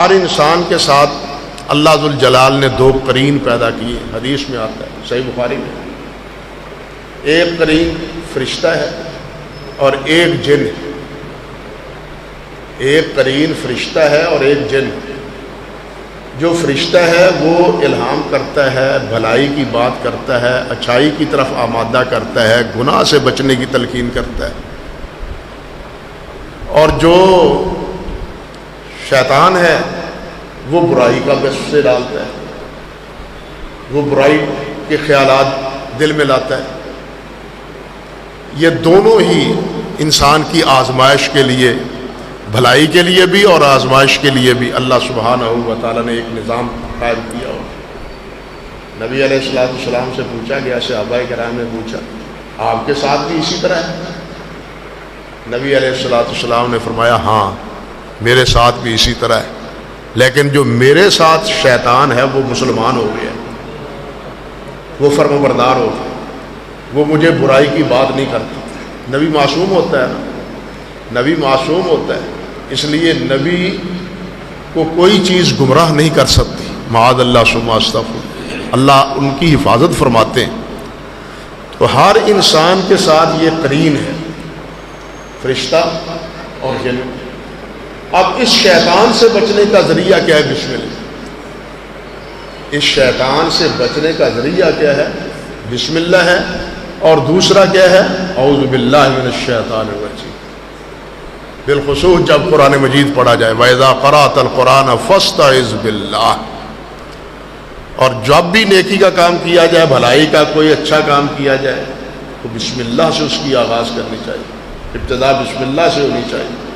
ہر انسان کے ساتھ اللہ ذوالجلال نے دو قرین پیدا کیے، حدیث میں آتا ہے صحیح بخاری میں۔ ایک قرین فرشتہ ہے اور ایک جن ہے۔ ایک قرین فرشتہ ہے اور ایک جن۔ جو فرشتہ ہے وہ الہام کرتا ہے، بھلائی کی بات کرتا ہے، اچھائی کی طرف آمادہ کرتا ہے، گناہ سے بچنے کی تلقین کرتا ہے۔ اور جو شیطان ہے وہ برائی کا وسوسے ڈالتا ہے، وہ برائی کے خیالات دل میں لاتا ہے۔ یہ دونوں ہی انسان کی آزمائش کے لیے، بھلائی کے لیے بھی اور آزمائش کے لیے بھی اللہ سبحانہ و تعالیٰ نے ایک نظام قائم کیا ہو۔ نبی علیہ السلام سے پوچھا گیا، صحابہ کرام نے پوچھا آپ کے ساتھ بھی اسی طرح ہے؟ نبی علیہ السلام نے فرمایا ہاں میرے ساتھ بھی اسی طرح ہے، لیکن جو میرے ساتھ شیطان ہے وہ مسلمان ہو گیا، وہ فرمانبردار ہو گیا، وہ مجھے برائی کی بات نہیں کرتا۔ نبی معصوم ہوتا ہے نا، نبی معصوم ہوتا ہے، اس لیے نبی کو کوئی چیز گمراہ نہیں کر سکتی، معاذ اللہ ثم استغفر، اللہ ان کی حفاظت فرماتے ہیں۔ تو ہر انسان کے ساتھ یہ قرین ہے، فرشتہ اور جن۔ اب اس شیطان سے بچنے کا ذریعہ کیا ہے؟ بسم اللہ۔ اس شیطان سے بچنے کا ذریعہ کیا ہے؟ بسم اللہ ہے، اور دوسرا کیا ہے؟ اعوذ باللہ من الشیطان الرجیم۔ بالخصوص جب قرآن مجید پڑھا جائے، وَإِذَا قَرَأْتَ الْقُرْآنَ فَاسْتَعِذْ بِاللَّهِ، اور جب بھی نیکی کا کام کیا جائے، بھلائی کا کوئی اچھا کام کیا جائے، تو بسم اللہ سے اس کی آغاز کرنی چاہیے، ابتدا بسم اللہ سے ہونی چاہیے۔